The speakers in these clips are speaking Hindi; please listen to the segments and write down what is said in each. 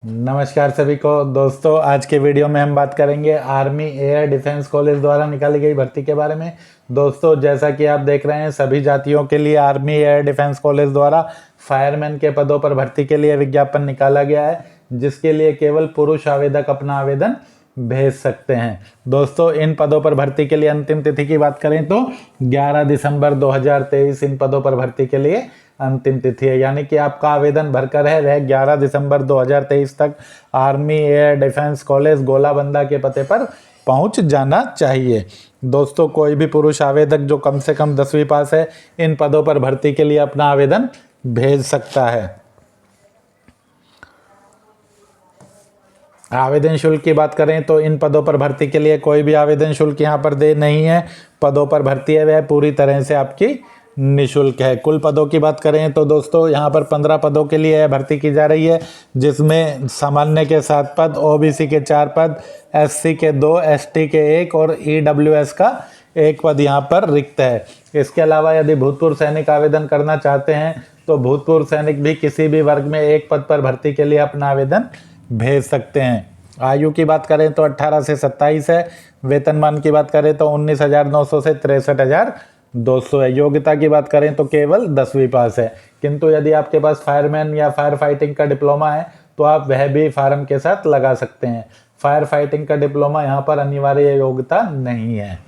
नमस्कार सभी को दोस्तों, आज के वीडियो में हम बात करेंगे आर्मी एयर डिफेंस कॉलेज द्वारा निकाली गई भर्ती के बारे में। दोस्तों, जैसा कि आप देख रहे हैं, सभी जातियों के लिए आर्मी एयर डिफेंस कॉलेज द्वारा फायरमैन के पदों पर भर्ती के लिए विज्ञापन निकाला गया है, जिसके लिए केवल पुरुष आवेदक अपना आवेदन भेज सकते हैं। दोस्तों, इन पदों पर भर्ती के लिए अंतिम तिथि की बात करें तो 11 दिसंबर 2023 इन पदों पर भर्ती के लिए अंतिम तिथि है। यानी कि आपका आवेदन भरकर है वह 11 दिसंबर 2023 तक आर्मी एयर डिफेंस कॉलेज गोलाबंदा के पते पर पहुंच जाना चाहिए। दोस्तों, कोई भी पुरुष आवेदक जो कम से कम 10वीं पास है, इन पदों पर भर्ती के लिए अपना आवेदन भेज सकता है। आवेदन शुल्क की बात करें तो इन पदों पर भर्ती के लिए कोई भी आवेदन शुल्क यहाँ पर दे नहीं है। पदों पर भर्ती है वह पूरी तरह से आपकी निःशुल्क है। कुल पदों की बात करें तो दोस्तों, यहाँ पर 15 पदों के लिए भर्ती की जा रही है, जिसमें सामान्य के 7 पद, ओबीसी के 4 पद, एससी के 2, एसटी के 1 और ईडब्ल्यूएस का 1 पद यहाँ पर रिक्त है। इसके अलावा यदि भूतपूर्व सैनिक आवेदन करना चाहते हैं तो भूतपूर्व सैनिक भी किसी भी वर्ग में 1 पद पर भर्ती के लिए अपना आवेदन भेज सकते हैं। आयु की बात करें तो 18 से 27 है। वेतनमान की बात करें तो 19,900 से 63,200 है। योग्यता की बात करें तो केवल 10वीं पास है, किंतु यदि आपके पास फायरमैन या फायर फाइटिंग का डिप्लोमा है तो आप वह भी फार्म के साथ लगा सकते हैं। फायर फाइटिंग का डिप्लोमा यहाँ पर अनिवार्य योग्यता नहीं है।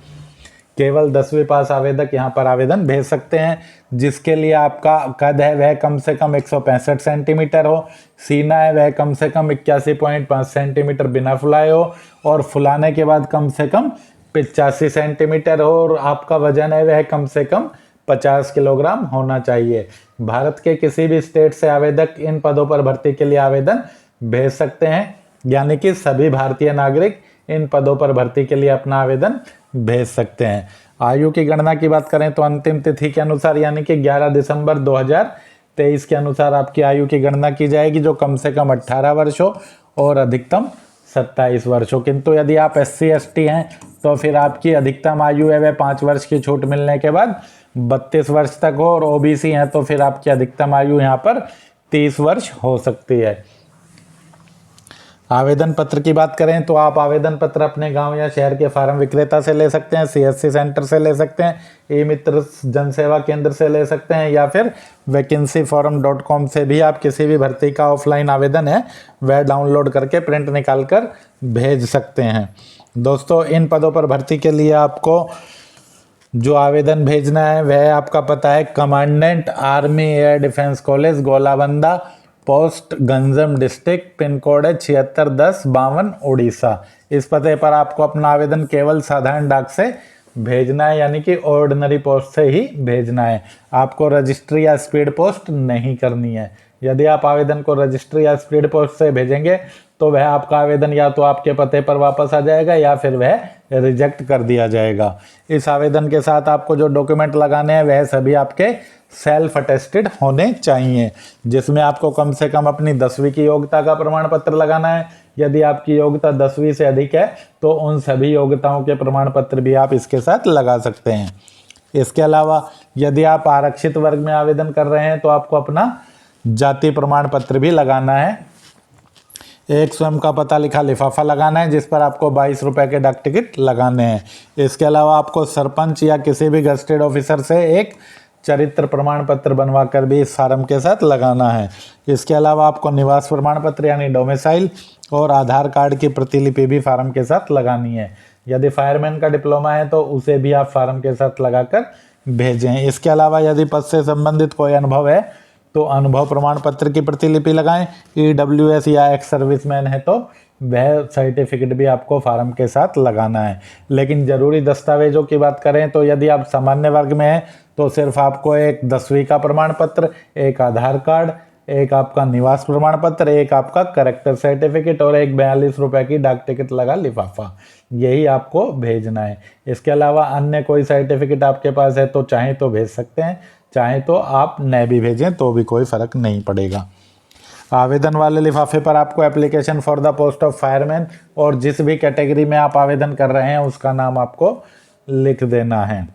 केवल 10वीं पास आवेदक यहाँ पर आवेदन भेज सकते हैं। जिसके लिए आपका कद है वह कम से कम 165 सेंटीमीटर हो, सीना है वह कम से कम 81.5 सेंटीमीटर बिना फुलाए हो और फुलाने के बाद कम से कम 85 सेंटीमीटर हो और आपका वजन है वह कम से कम 50 किलोग्राम होना चाहिए। भारत के किसी भी स्टेट से आवेदक इन पदों पर भर्ती के लिए आवेदन भेज सकते हैं। यानी कि सभी भारतीय नागरिक इन पदों पर भर्ती के लिए अपना आवेदन भेज सकते हैं। आयु की गणना की बात करें तो अंतिम तिथि के अनुसार यानी कि 11 दिसंबर 2023 के अनुसार आपकी आयु की गणना की जाएगी, जो कम से कम 18 वर्ष हो और अधिकतम 27 वर्ष हो। किंतु यदि आप SC ST हैं तो फिर आपकी अधिकतम आयु है वह 5 वर्ष की छूट मिलने के बाद 32 वर्ष तक हो और OBC हैं तो फिर आपकी अधिकतम आयु यहाँ पर 30 वर्ष हो सकती है। आवेदन पत्र की बात करें तो आप आवेदन पत्र अपने गांव या शहर के फार्म विक्रेता से ले सकते हैं, CSC सेंटर से ले सकते हैं, ई-मित्र जनसेवा केंद्र से ले सकते हैं या फिर vacancyforum.com से भी आप किसी भी भर्ती का ऑफलाइन आवेदन है वह डाउनलोड करके प्रिंट निकाल कर भेज सकते हैं। दोस्तों, इन पदों पर भर्ती के लिए आपको जो आवेदन भेजना है वह आपका पता है commandant army air defence college Golabandha, post Ganjam district, pin code है 761052 उड़ीसा। इस पते पर आपको अपना आवेदन केवल साधारण डाक से भेजना है, यानी कि ऑर्डिनरी पोस्ट से ही भेजना है। आपको रजिस्ट्री या स्पीड पोस्ट नहीं करनी है। यदि आप आवेदन को रजिस्ट्री या स्पीड पोस्ट से भेजेंगे तो वह आपका आवेदन या तो आपके पते पर वापस आ जाएगा या फिर वह रिजेक्ट कर दिया जाएगा। इस आवेदन के साथ आपको जो डॉक्यूमेंट लगाने हैं वह सभी आपके सेल्फ अटेस्टेड होने चाहिए, जिसमें आपको कम से कम अपनी 10वीं की योग्यता का प्रमाण पत्र लगाना है। यदि आपकी योग्यता 10वीं से अधिक है तो उन सभी योग्यताओं के प्रमाण पत्र भी आप इसके साथ लगा सकते हैं। इसके अलावा यदि आप आरक्षित वर्ग में आवेदन कर रहे हैं तो आपको अपना जाति प्रमाण पत्र भी लगाना है। एक स्वयं का पता लिखा लिफाफा लगाना है जिस पर आपको 22 रुपये के डाक टिकट लगाने हैं। इसके अलावा आपको सरपंच या किसी भी गजेटेड ऑफिसर से एक चरित्र प्रमाण पत्र बनवा कर भी इस फार्म के साथ लगाना है। इसके अलावा आपको निवास प्रमाण पत्र यानी डोमिसाइल और आधार कार्ड की प्रतिलिपि भी फार्म के साथ लगानी है। यदि फायरमैन का डिप्लोमा है तो उसे भी आप फार्म के साथ लगाकर भेजें। इसके अलावा यदि पद से संबंधित कोई अनुभव है तो अनुभव प्रमाण पत्र की प्रतिलिपि लगाएं। EWS या एक्स सर्विसमैन है तो वह सर्टिफिकेट भी आपको फार्म के साथ लगाना है। लेकिन ज़रूरी दस्तावेजों की बात करें तो यदि आप सामान्य वर्ग में हैं तो सिर्फ आपको एक 10वीं का प्रमाण पत्र, एक आधार कार्ड, एक आपका निवास प्रमाण पत्र, एक आपका करेक्टर सर्टिफिकेट और एक 42 रुपये की डाक टिकट लगा लिफाफा, यही आपको भेजना है। इसके अलावा अन्य कोई सर्टिफिकेट आपके पास है तो चाहे तो भेज सकते हैं, चाहे तो आप न भी भेजें तो भी कोई फ़र्क नहीं पड़ेगा। आवेदन वाले लिफाफे पर आपको application for the post of fireman और जिस भी कैटेगरी में आप आवेदन कर रहे हैं उसका नाम आपको लिख देना है।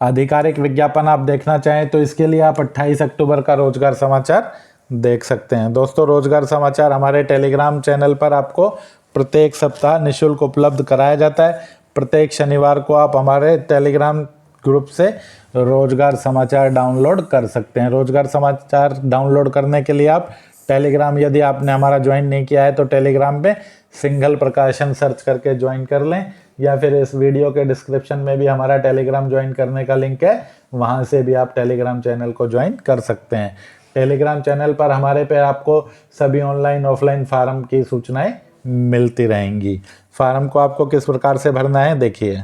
आधिकारिक विज्ञापन आप देखना चाहें तो इसके लिए आप 28 अक्टूबर का रोजगार समाचार देख सकते हैं। दोस्तों, रोजगार समाचार हमारे टेलीग्राम चैनल पर आपको प्रत्येक सप्ताह निःशुल्क उपलब्ध कराया जाता है। प्रत्येक शनिवार को आप हमारे टेलीग्राम ग्रुप से रोजगार समाचार डाउनलोड कर सकते हैं। रोजगार समाचार डाउनलोड करने के लिए आप टेलीग्राम, यदि आपने हमारा ज्वाइन नहीं किया है तो टेलीग्राम पे सिंघल प्रकाशन सर्च करके ज्वाइन कर लें, या फिर इस वीडियो के डिस्क्रिप्शन में भी हमारा टेलीग्राम ज्वाइन करने का लिंक है, वहाँ से भी आप टेलीग्राम चैनल को ज्वाइन कर सकते हैं। टेलीग्राम चैनल पर हमारे पे आपको सभी ऑनलाइन ऑफलाइन फार्म की सूचनाएं मिलती रहेंगी। फार्म को आपको किस प्रकार से भरना है देखिए।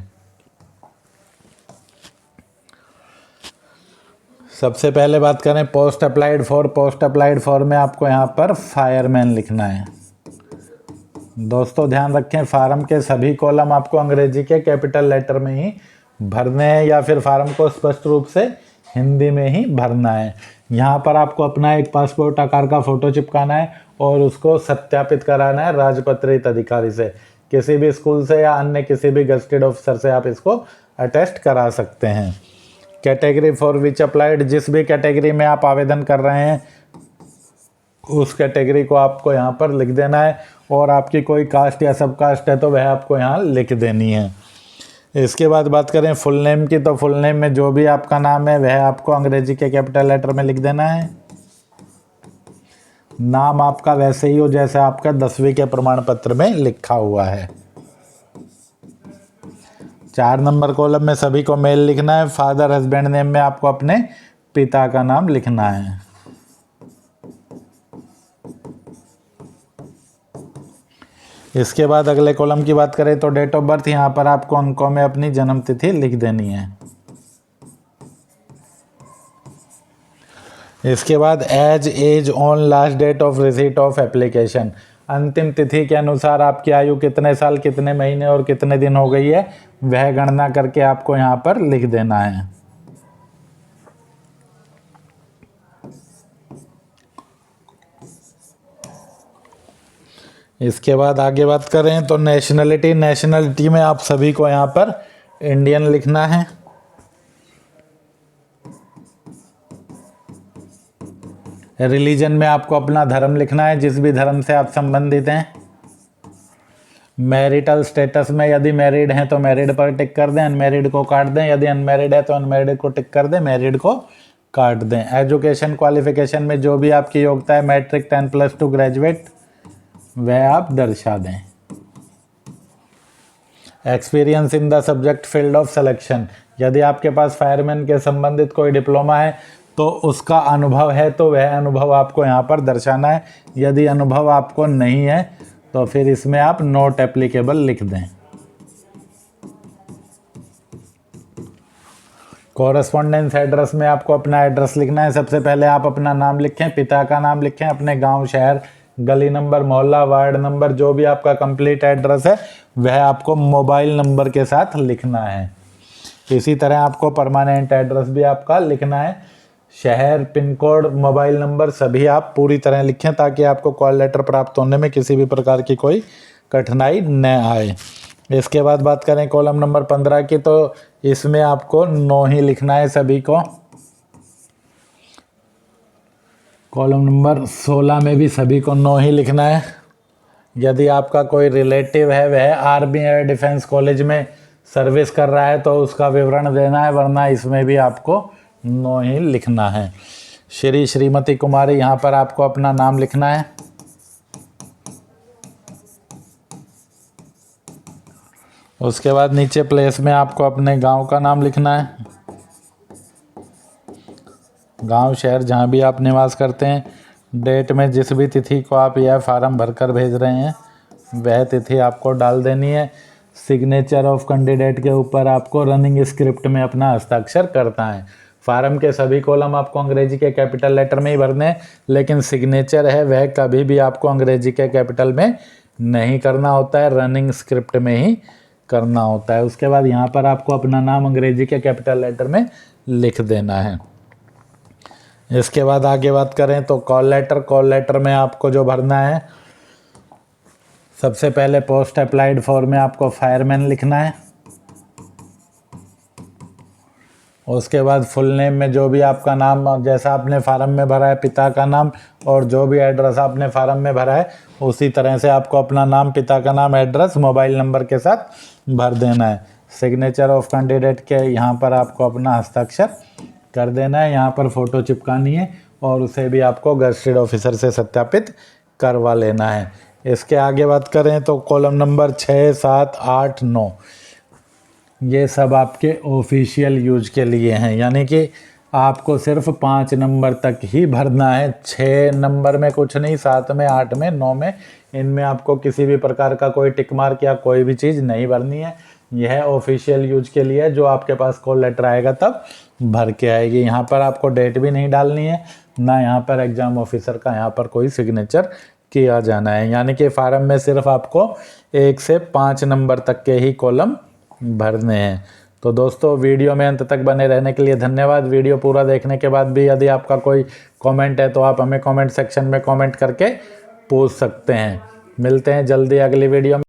सबसे पहले बात करें post applied for. Post applied for में आपको यहाँ पर फायरमैन लिखना है। दोस्तों ध्यान रखें, फार्म के सभी कॉलम आपको अंग्रेजी के कैपिटल लेटर में ही भरने हैं, या फिर फार्म को स्पष्ट रूप से हिंदी में ही भरना है। यहाँ पर आपको अपना एक पासपोर्ट आकार का फ़ोटो चिपकाना है और उसको सत्यापित कराना है राजपत्रित अधिकारी से। किसी भी स्कूल से या अन्य किसी भी गजटेड ऑफिसर से आप इसको अटेस्ट करा सकते हैं। कैटेगरी फॉर विच अप्लाइड, जिस भी कैटेगरी में आप आवेदन कर रहे हैं उस कैटेगरी को आपको यहाँ पर लिख देना है, और आपकी कोई कास्ट या सब कास्ट है तो वह आपको यहाँ लिख देनी है। इसके बाद बात करें फुल नेम की, तो फुल नेम में जो भी आपका नाम है वह आपको अंग्रेजी के कैपिटल लेटर में लिख देना है। नाम आपका वैसे ही हो जैसे आपका 10वीं के प्रमाण पत्र में लिखा हुआ है। 4 नंबर कॉलम में सभी को मेल लिखना है। फादर हस्बैंड नेम में आपको अपने पिता का नाम लिखना है। इसके बाद अगले कॉलम की बात करें तो डेट ऑफ बर्थ, यहाँ पर आपको अंकों में अपनी जन्म तिथि लिख देनी है। इसके बाद age on last date of receipt of application, अंतिम तिथि के अनुसार आपकी आयु कितने साल कितने महीने और कितने दिन हो गई है वह गणना करके आपको यहाँ पर लिख देना है। इसके बाद आगे बात करें तो नेशनलिटी में आप सभी को यहाँ पर इंडियन लिखना है। रिलीजन में आपको अपना धर्म लिखना है, जिस भी धर्म से आप संबंधित हैं। मैरिटल स्टेटस में यदि मैरिड हैं तो मैरिड पर टिक कर दें, अनमैरिड को काट दें। यदि अनमैरिड है तो अनमैरिड को टिक कर दें, मैरिड को काट दें। एजुकेशन क्वालिफिकेशन में जो भी आपकी योग्यता है, मैट्रिक 10+2 ग्रेजुएट, वह आप दर्शा दें। Experience in the subject field of selection, यदि आपके पास फायरमैन के संबंधित कोई डिप्लोमा है तो उसका अनुभव है तो वह अनुभव आपको यहाँ पर दर्शाना है। यदि अनुभव आपको नहीं है तो फिर इसमें आप नॉट एप्लीकेबल लिख दें। कॉरेस्पॉन्डेंस एड्रेस में आपको अपना एड्रेस लिखना है। सबसे पहले आप अपना नाम लिखें, पिता का नाम लिखें, अपने गांव, शहर, गली नंबर, मोहल्ला, वार्ड नंबर, जो भी आपका कंप्लीट एड्रेस है वह आपको मोबाइल नंबर के साथ लिखना है। इसी तरह आपको परमानेंट एड्रेस भी आपका लिखना है। शहर, पिन कोड, मोबाइल नंबर सभी आप पूरी तरह लिखें ताकि आपको कॉल लेटर प्राप्त होने में किसी भी प्रकार की कोई कठिनाई न आए। इसके बाद बात करें कॉलम नंबर 15 की, तो इसमें आपको नो ही लिखना है सभी को। कॉलम नंबर 16 में भी सभी को नो ही लिखना है। यदि आपका कोई रिलेटिव है वह आर्मी एयर डिफेंस कॉलेज में सर्विस कर रहा है तो उसका विवरण देना है, वरना इसमें भी आपको नो ही लिखना है। श्री श्रीमती कुमारी, यहाँ पर आपको अपना नाम लिखना है। उसके बाद नीचे प्लेस में आपको अपने गांव का नाम लिखना है। गांव, शहर जहाँ भी आप निवास करते हैं। डेट में जिस भी तिथि को आप यह फार्म भरकर भेज रहे हैं वह तिथि आपको डाल देनी है। सिग्नेचर ऑफ कैंडिडेट के ऊपर आपको रनिंग स्क्रिप्ट में अपना हस्ताक्षर करना है। फार्म के सभी कॉलम आपको अंग्रेजी के कैपिटल लेटर में ही भरने हैं, लेकिन सिग्नेचर है वह कभी भी आपको अंग्रेजी के कैपिटल में नहीं करना होता है, रनिंग स्क्रिप्ट में ही करना होता है। उसके बाद यहाँ पर आपको अपना नाम अंग्रेजी के कैपिटल लेटर में लिख देना है। इसके बाद आगे बात करें तो कॉल लेटर में आपको जो भरना है, सबसे पहले पोस्ट अप्लाइड फॉर में आपको फायरमैन लिखना है उसके बाद फुल नेम में जो भी आपका नाम जैसा आपने फार्म में भरा है पिता का नाम और जो भी एड्रेस आपने फार्म में भरा है उसी तरह से आपको अपना नाम, पिता का नाम, एड्रेस, मोबाइल नंबर के साथ भर देना है। सिग्नेचर ऑफ कैंडिडेट के यहाँ पर आपको अपना हस्ताक्षर कर देना है, यहाँ पर फ़ोटो चिपकानी है और उसे भी आपको गज़टेड ऑफिसर से सत्यापित करवा लेना है। इसके आगे बात करें तो कॉलम नंबर 6, 7, 8, 9 ये सब आपके ऑफिशियल यूज के लिए हैं, यानी कि आपको सिर्फ 5 नंबर तक ही भरना है। 6 नंबर में कुछ नहीं, 7 में, 8 में, 9 में, इनमें आपको किसी भी प्रकार का कोई टिक मार्क या कोई भी चीज़ नहीं भरनी है। यह ऑफिशियल यूज के लिए जो आपके पास कॉल लेटर आएगा तब भर के आएगी। यहाँ पर आपको डेट भी नहीं डालनी है, ना यहाँ पर एग्ज़ाम ऑफिसर का यहाँ पर कोई सिग्नेचर किया जाना है। यानी कि फार्म में सिर्फ आपको 1 से 5 नंबर तक के ही कॉलम भरने हैं। तो दोस्तों वीडियो में अंत तक बने रहने के लिए धन्यवाद। वीडियो पूरा देखने के बाद भी यदि आपका कोई कमेंट है तो आप हमें कमेंट सेक्शन में कमेंट करके पूछ सकते हैं। मिलते हैं जल्दी अगली वीडियो में।